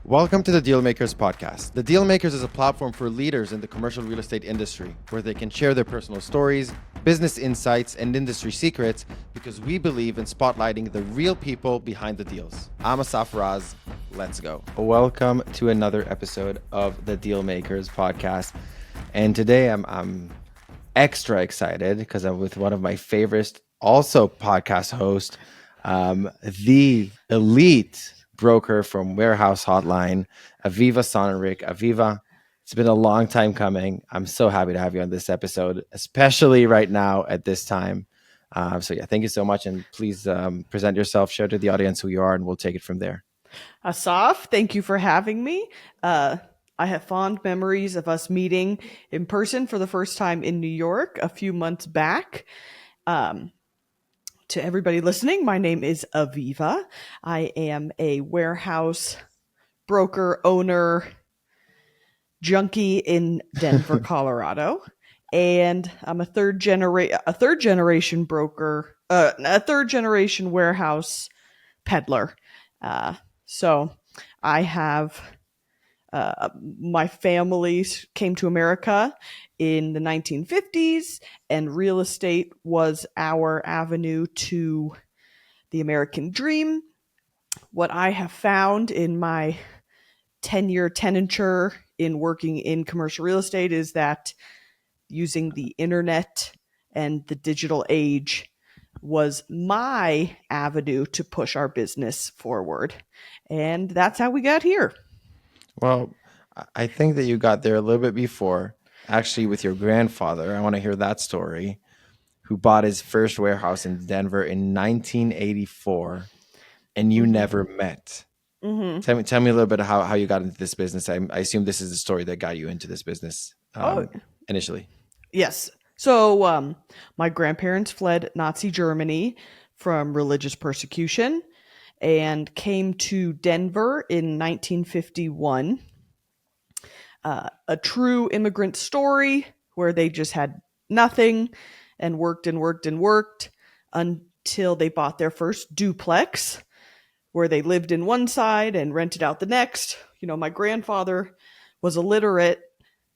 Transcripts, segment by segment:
Welcome to the Dealmakers podcast. The Dealmakers is a platform for leaders in the commercial real estate industry where they can share their personal stories, business insights, and industry secrets because we believe in spotlighting the real people behind the deals. I'm Asaf Raz. Let's go. Welcome to another episode of the Dealmakers podcast. And today I'm extra excited because I'm with one of my favorite also podcast hosts, the elite broker from Warehouse Hotline, Aviva Sonenrich. Aviva, it's been a long time coming. I'm so happy to have you on this episode, especially right now at this time. Thank you so much. And please present yourself, share to the audience who you are, and we'll take it from there. Asaf, thank you for having me. I have fond memories of us meeting in person for the first time in New York a few months back. To everybody listening, my name is Aviva. I am a warehouse broker, owner, junkie in Denver, Colorado, and I'm a third generation broker, a third generation warehouse peddler. So I have my family came to America in the 1950s, and real estate was our avenue to the American dream. What I have found in my 10-year tenure in working in commercial real estate is that using the internet and the digital age was my avenue to push our business forward. And that's how we got here. Well, I think that you got there a little bit before, actually, with your grandfather. I want to hear that story, who bought his first warehouse in Denver in 1984, and you never met. Mm-hmm. Tell me a little bit of how you got into this business. I assume this is the story that got you into this business initially. Yes. So my grandparents fled Nazi Germany from religious persecution and came to Denver in 1951. A true immigrant story where they just had nothing and worked and worked and worked until they bought their first duplex, where they lived in one side and rented out the next. You know, my grandfather was illiterate,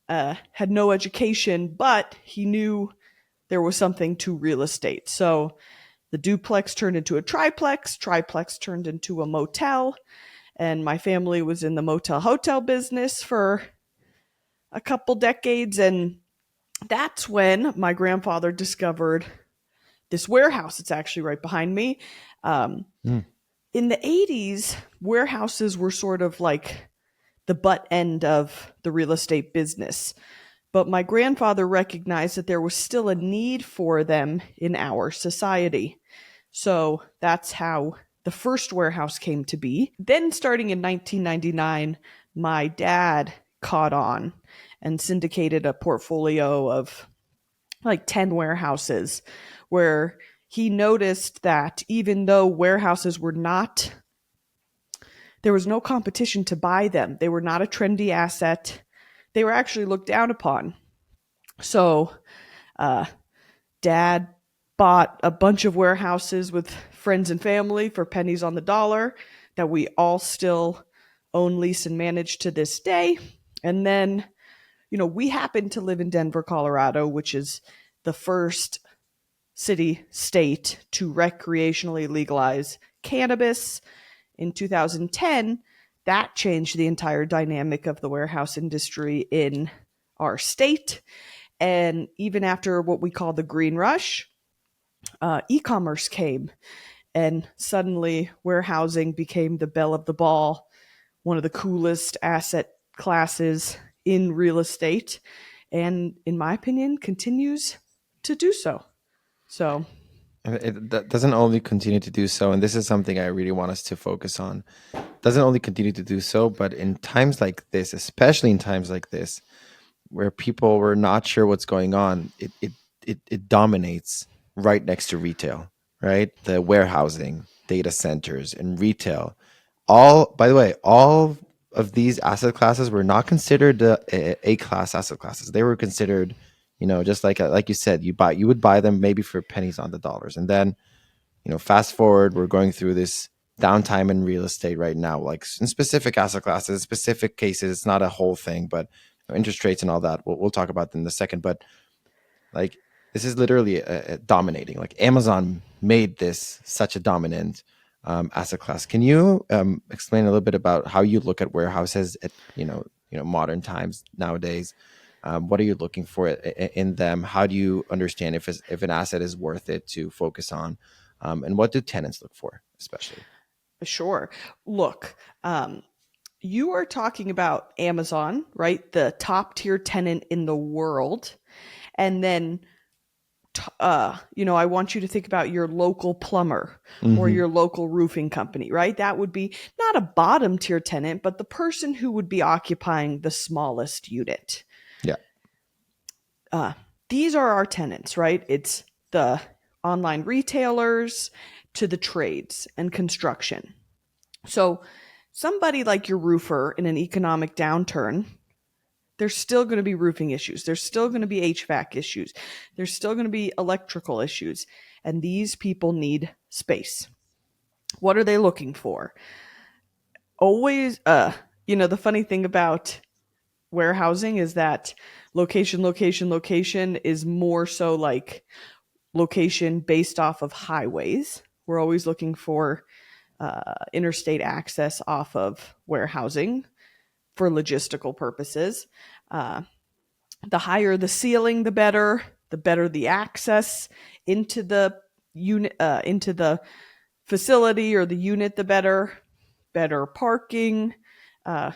had no education, but he knew there was something to real estate. So the duplex turned into a triplex turned into a motel, and my family was in the motel hotel business for a couple decades. And that's when my grandfather discovered this warehouse. It's actually right behind me. In the 80s, warehouses were sort of like the butt end of the real estate business. But my grandfather recognized that there was still a need for them in our society. So that's how the first warehouse came to be. Then, starting in 1999, my dad caught on and syndicated a portfolio of like 10 warehouses, where he noticed that even though warehouses were not, there was no competition to buy them. They were not a trendy asset. They were actually looked down upon. So Dad bought a bunch of warehouses with friends and family for pennies on the dollar that we all still own, lease, and manage to this day. And then, you know, we happen to live in Denver, Colorado, which is the first state to recreationally legalize cannabis in 2010. That changed the entire dynamic of the warehouse industry in our state. And even after what we call the green rush, e-commerce came, and suddenly warehousing became the belle of the ball, one of the coolest asset classes in real estate, and in my opinion, continues to do so. So That doesn't only continue to do so, and this is something I really want us to focus on. Doesn't only continue to do so, but in times like this, especially in times like this, where people were not sure what's going on, it dominates right next to retail, right? The warehousing, data centers, and retail. All, by the way, all of these asset classes were not considered A-class asset classes. They were considered, just like you said, you would buy them maybe for pennies on the dollars. And then, fast forward, we're going through this downtime in real estate right now, like in specific asset classes, specific cases. It's not a whole thing, but interest rates and all that. We'll talk about in a second. But like this is literally dominating. Like Amazon made this such a dominant asset class. Can you explain a little bit about how you look at warehouses at modern times nowadays? What are you looking for in them? How do you understand if an asset is worth it to focus on? And what do tenants look for, especially? Sure. Look, you are talking about Amazon, right? The top tier tenant in the world. And then, I want you to think about your local plumber or Mm-hmm. your local roofing company, right? That would be not a bottom tier tenant, but the person who would be occupying the smallest unit. Yeah. Uh, these are our tenants, right? It's the online retailers to the trades and construction. So, somebody like your roofer in an economic downturn, there's still going to be roofing issues. There's still going to be HVAC issues. There's still going to be electrical issues. And these people need space. What are they looking for? Always, the funny thing about warehousing is that location is more so like location based off of highways. We're always looking for interstate access off of warehousing for logistical purposes. Uh, the higher the ceiling, the better the access into the unit, into the facility or the unit, the better. Better parking. Uh,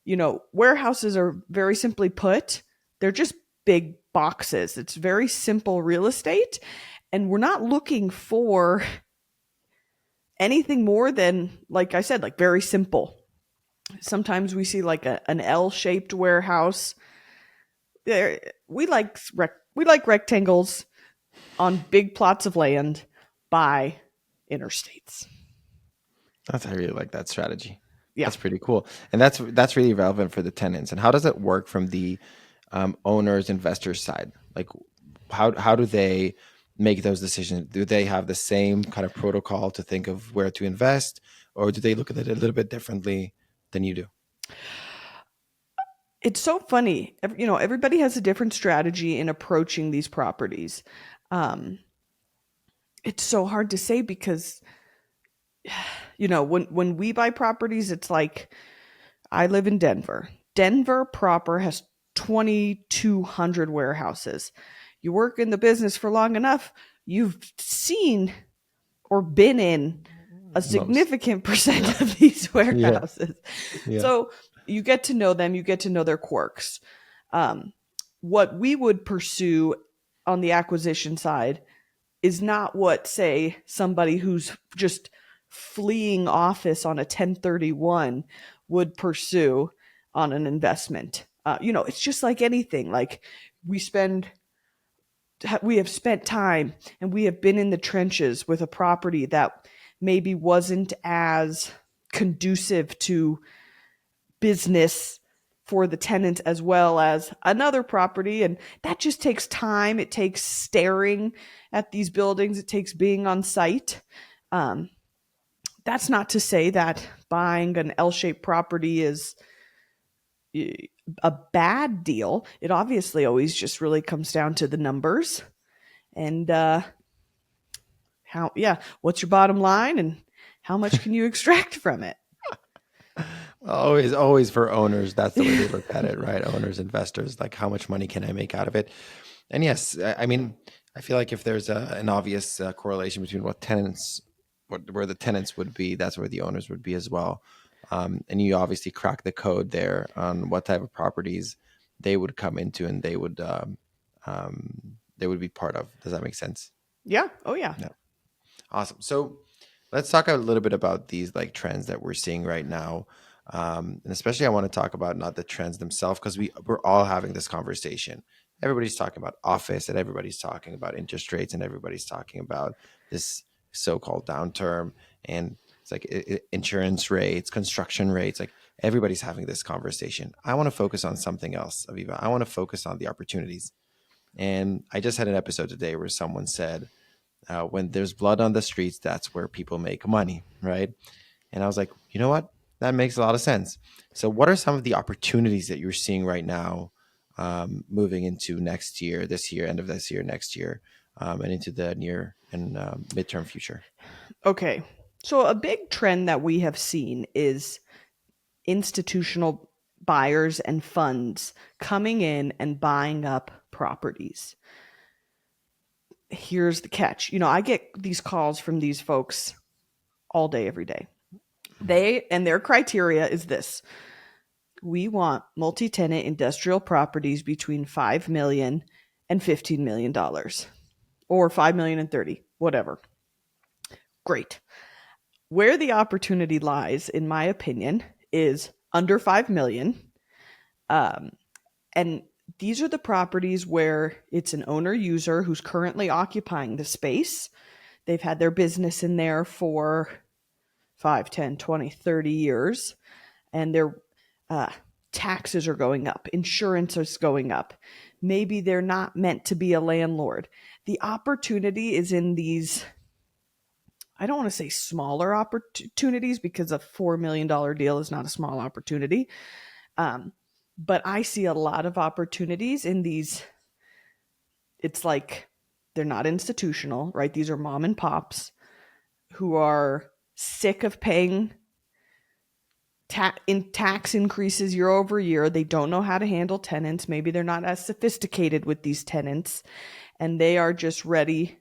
Warehouses are very simply put, they're just big boxes. It's very simple real estate. And we're not looking for anything more than, like I said, like very simple. Sometimes we see like an L-shaped warehouse. There, we like rectangles on big plots of land by interstates. I really like that strategy. Yeah. That's pretty cool, and that's really relevant for the tenants. And how does it work from the owners, investors side? Like, how do they make those decisions? Do they have the same kind of protocol to think of where to invest, or do they look at it a little bit differently than you do? It's so funny. Everybody has a different strategy in approaching these properties. Um, it's so hard to say because when we buy properties, it's like I live in Denver. Denver proper has 2,200 warehouses. You work in the business for long enough, you've seen or been in a Most. significant percent of these Yeah. warehouses. Yeah. So you get to know them, you get to know their quirks. Um, what we would pursue on the acquisition side is not what, say, somebody who's just fleeing office on a 1031 would pursue on an investment. It's just like anything. Like we spend we have spent time and we have been in the trenches with a property that maybe wasn't as conducive to business for the tenant as well as another property. And that just takes time. It takes staring at these buildings, it takes being on site. Um, that's not to say that buying an L shaped property is a bad deal. It obviously always just really comes down to the numbers and what's your bottom line and how much can you extract from it? Always for owners, that's the way they look at it, right? Owners, investors, like how much money can I make out of it? And yes, I mean, I feel like if there's an obvious correlation between where the tenants would be, that's where the owners would be as well. And you obviously crack the code there on what type of properties they would come into and they would be part of. Does that make sense? Yeah. Oh, yeah. Yeah. Awesome. So let's talk a little bit about these like trends that we're seeing right now. And especially I want to talk about not the trends themselves because we're all having this conversation. Everybody's talking about office and everybody's talking about interest rates and everybody's talking about this so-called downturn and it's like insurance rates, construction rates, like everybody's having this conversation. I want to focus on something else, Aviva. I want to focus on the opportunities. And I just had an episode today where someone said, When there's blood on the streets, that's where people make money, right? And I was like, you know what? That makes a lot of sense. So, what are some of the opportunities that you're seeing right now, moving into next year, this year, end of this year, next year, and into the near and midterm future? Okay. So a big trend that we have seen is institutional buyers and funds coming in and buying up properties. Here's the catch. I get these calls from these folks all day, every day. Their criteria is this: we want multi-tenant industrial properties between 5 million and $15 million, or 5 million and 30, whatever. Great. Where the opportunity lies, in my opinion, is under 5 million. And these are the properties where it's an owner user who's currently occupying the space. They've had their business in there for 5, 10, 20, 30 years, and their taxes are going up, insurance is going up. Maybe they're not meant to be a landlord. The opportunity is in these, I don't want to say smaller opportunities, because a $4 million deal is not a small opportunity. But I see a lot of opportunities in these. It's like they're not institutional, right? These are mom and pops who are sick of paying tax increases year over year. They don't know how to handle tenants. Maybe they're not as sophisticated with these tenants, and they are just ready.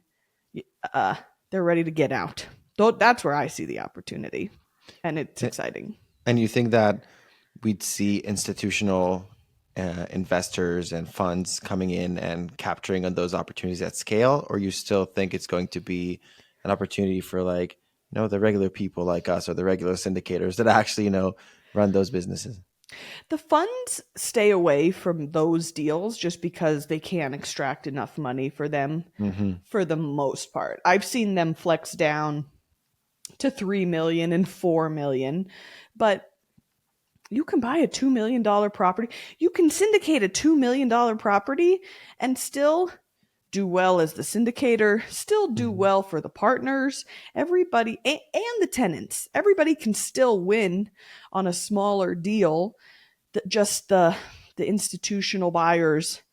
They're ready to get out. That's where I see the opportunity, and it's exciting. And you think that we'd see institutional investors and funds coming in and capturing on those opportunities at scale, or you still think it's going to be an opportunity for, like, the regular people like us, or the regular syndicators that actually run those businesses? The funds stay away from those deals just because they can't extract enough money for them, for the most part. I've seen them flex down to 3 million and 4 million, but you can buy a $2 million property. You can syndicate a $2 million property and still do well as the syndicator, still do well for the partners, everybody, and the tenants. Everybody can still win on a smaller deal that just the institutional buyers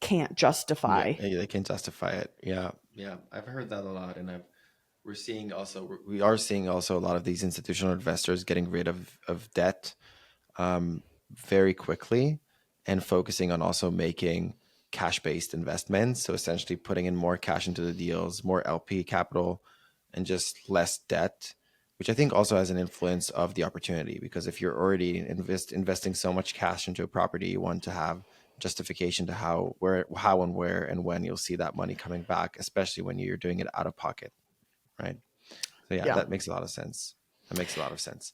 can't justify. Yeah, they can justify it. Yeah, yeah, I've heard that a lot, and we are seeing also a lot of these institutional investors getting rid of debt um, very quickly, and focusing on also making cash-based investments. So essentially putting in more cash into the deals, more LP capital, and just less debt, which I think also has an influence of the opportunity. Because if you're already investing so much cash into a property, you want to have justification to how and where and when you'll see that money coming back, especially when you're doing it out of pocket, right? So yeah, Yeah. that makes a lot of sense. That makes a lot of sense.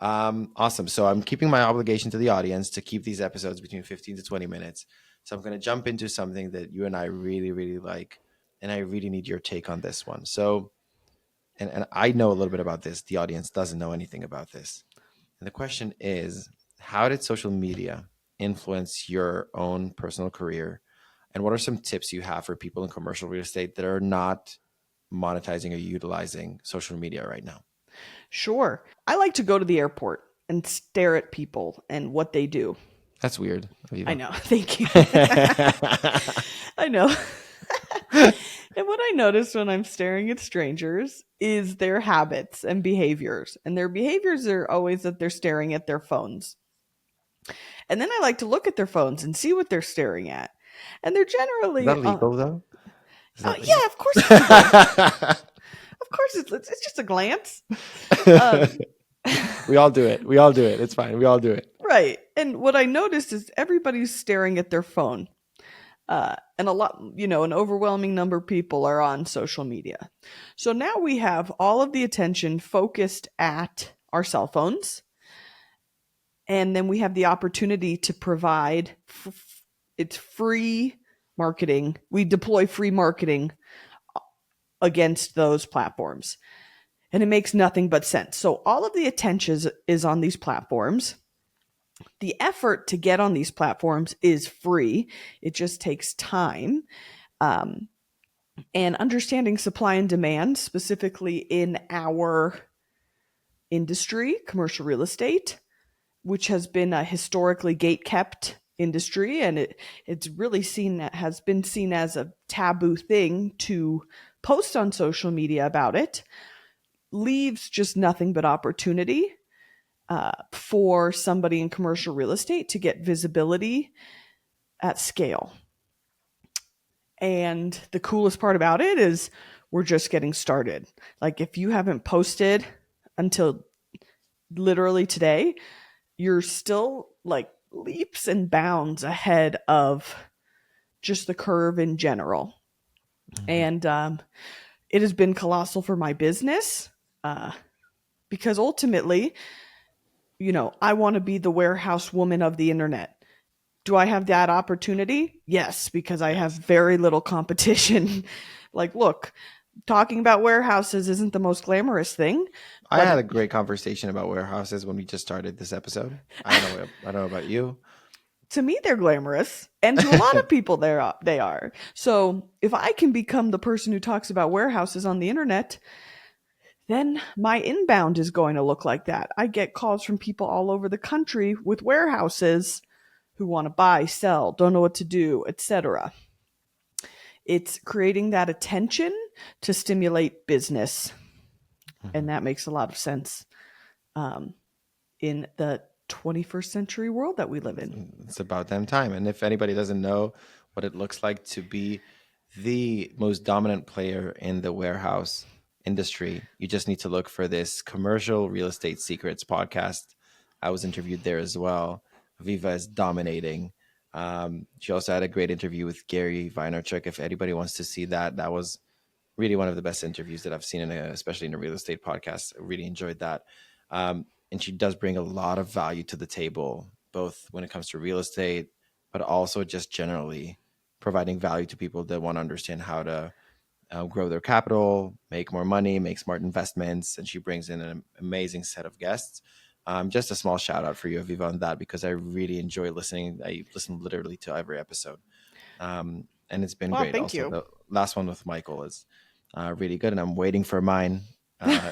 Awesome. So I'm keeping my obligation to the audience to keep these episodes between 15 to 20 minutes. So I'm going to jump into something that you and I really, really like, and I really need your take on this one. So, and I know a little bit about this. The audience doesn't know anything about this. And the question is, how did social media influence your own personal career? And what are some tips you have for people in commercial real estate that are not monetizing or utilizing social media right now? Sure. I like to go to the airport and stare at people and what they do. That's weird, I Aviva. know. Thank you. I know. And what I notice when I'm staring at strangers is their habits and behaviors. And their behaviors are always that they're staring at their phones. And then I like to look at their phones and see what they're staring at. And they're Is generally, that legal though? Is that legal? yeah, of course it's legal. Of course it's just a glance. Um, We all do it. We all do it. It's fine. We all do it. right. And what I noticed is everybody's staring at their phone. And an overwhelming number of people are on social media. So now we have all of the attention focused at our cell phones. And then we have the opportunity to provide it's free marketing. We deploy free marketing against those platforms. And it makes nothing but sense. So all of the attention is on these platforms. The effort to get on these platforms is free. It just takes time. and understanding supply and demand, specifically in our industry, commercial real estate, which has been a historically gate kept industry, and it's really has been seen as a taboo thing to post on social media about it, leaves just nothing but opportunity for somebody in commercial real estate to get visibility at scale. And the coolest part about it is we're just getting started. Like, if you haven't posted until literally today, you're still like leaps and bounds ahead of just the curve in general. Mhm. And it has been colossal for my business uh, because ultimately, I want to be the warehouse woman of the internet. Do I have that opportunity? Yes, because I have Yes. very little competition. Like, look, talking about warehouses isn't the most glamorous thing, I but had a great conversation about warehouses when we just started this episode. I don't know about you. to me they're glamorous, and to a lot of people they are. So if I can become the person who talks about warehouses on the internet, then my inbound is going to look like that. I get calls from people all over the country with warehouses who want to buy, sell, don't know what to do, etc. It's creating that attention to stimulate business, and Mhm. that makes a lot of sense um, in the 21st century world that we live in. It's about damn time. And if anybody doesn't know what it looks like to be the most dominant player in the warehouse industry, you just need to look for this Commercial Real Estate Secrets podcast. I was interviewed there as well. Aviva is dominating. She also had a great interview with Gary Vaynerchuk. If anybody wants to see that, that was really one of the best interviews that I've seen, especially in a real estate podcast. I really enjoyed that. And she does bring a lot of value to the table, both when it comes to real estate, but also just generally providing value to people that want to understand how to grow their capital, make more money, make smart investments. And she brings in an amazing set of guests. Just a small shout out for you, Aviva, on that, because I really enjoy listening. I listen literally to every episode. And it's been Wow, great. thank Also, you. the last one with Michael is really good, and I'm waiting for mine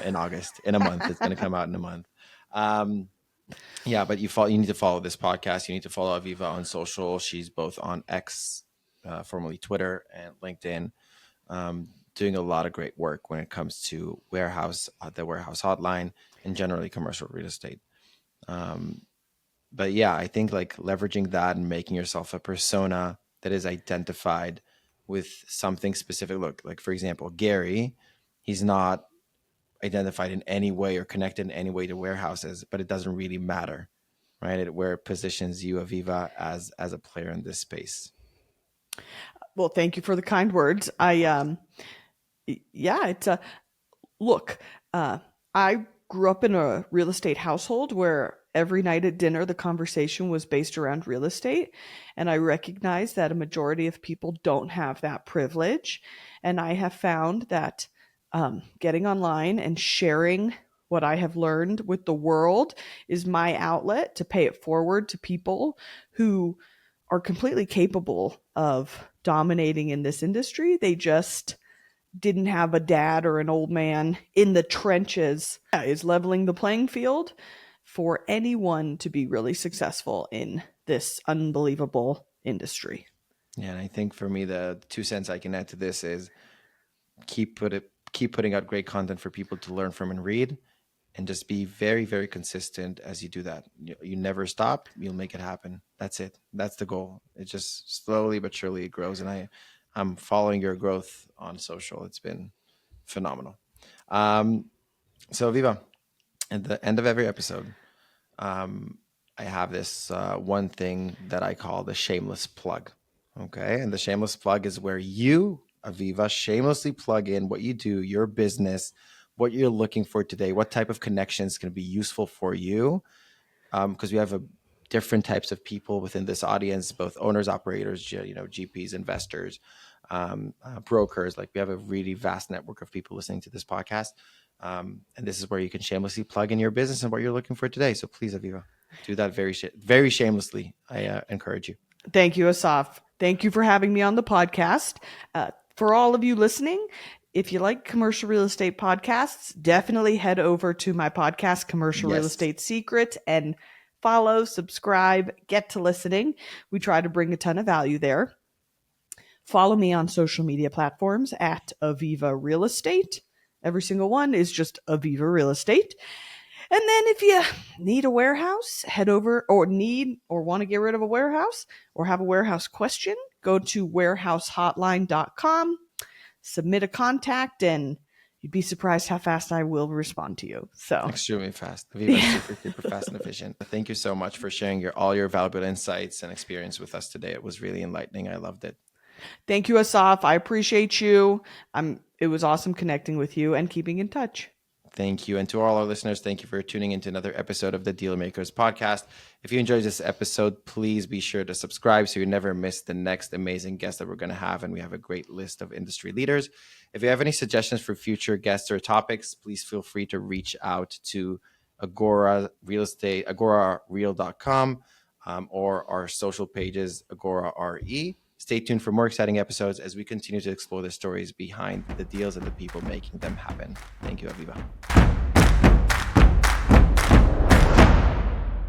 in August. In a month, it's going to come out in a month. Um, yeah, but you need to follow this podcast. You need to follow Aviva on social. She's both on X, formerly Twitter, and LinkedIn, doing a lot of great work when it comes to the Warehouse Hotline, and generally commercial real estate. Um, but yeah, I think like leveraging that and making yourself a persona that is identified with something specific. Look, like for example, Gary, he's not identified in any way or connected in any way to warehouses, but it doesn't really matter, right? Where it positions you, Aviva, as a player in this space. Well, thank you for the kind words. I Yeah, it's a look. uh I grew up in a real estate household where every night at dinner the conversation was based around real estate, and I recognize that a majority of people don't have that privilege. And I have found that getting online and sharing what I have learned with the world is my outlet to pay it forward to people who are completely capable of dominating in this industry. They just didn't have a dad or an old man in the trenches. Yeah, is leveling the playing field for anyone to be really successful in this unbelievable industry. Yeah, and I think for me, the 2 cents I can add to this is keep putting out great content for people to learn from and read, and just be very, very consistent as you do that. You never stop, you'll make it happen. That's it. That's the goal. It just slowly but surely it grows. And I'm following your growth on social. It's been phenomenal. Um, so Viva, at the end of every episode, um, I have this one thing that I call the shameless plug. Okay. And the shameless plug is where you, Aviva, shamelessly plug in what you do, your business, what you're looking for today, what type of connections can be useful for you. Because we have different types of people within this audience, both owners, operators, GPs, investors, brokers. Like we have a really vast network of people listening to this podcast. And this is where you can shamelessly plug in your business and what you're looking for today. So please, Aviva, do that very shamelessly. I encourage you. Thank you, Asaf. Thank you for having me on the podcast. For all of you listening, if you like commercial real estate podcasts, definitely head over to my podcast, Commercial Real Yes. Estate Secrets, and follow, subscribe, get to listening. We try to bring a ton of value there. Follow me on social media platforms at Aviva Real Estate. Every single one is just Aviva Real Estate. And then if you need a warehouse, head over, or want to get rid of a warehouse or have a warehouse question, go to warehousehotline.com, submit a contact, and you'd be surprised how fast I will respond to you. So Extremely fast. Aviva is super fast and efficient. Thank you so much for sharing all your valuable insights and experience with us today. It was really enlightening. I loved it. Thank you, Asaf. I appreciate you. It was awesome connecting with you and keeping in touch. Thank you. And to all our listeners, thank you for tuning into another episode of the Dealmakers podcast. If you enjoyed this episode, please be sure to subscribe so you never miss the next amazing guest that we're going to have. And we have a great list of industry leaders. If you have any suggestions for future guests or topics, please feel free to reach out to Agora Real Estate, agorareal.com, or our social pages, Agora RE. Stay tuned for more exciting episodes as we continue to explore the stories behind the deals and the people making them happen. Thank you, Aviva.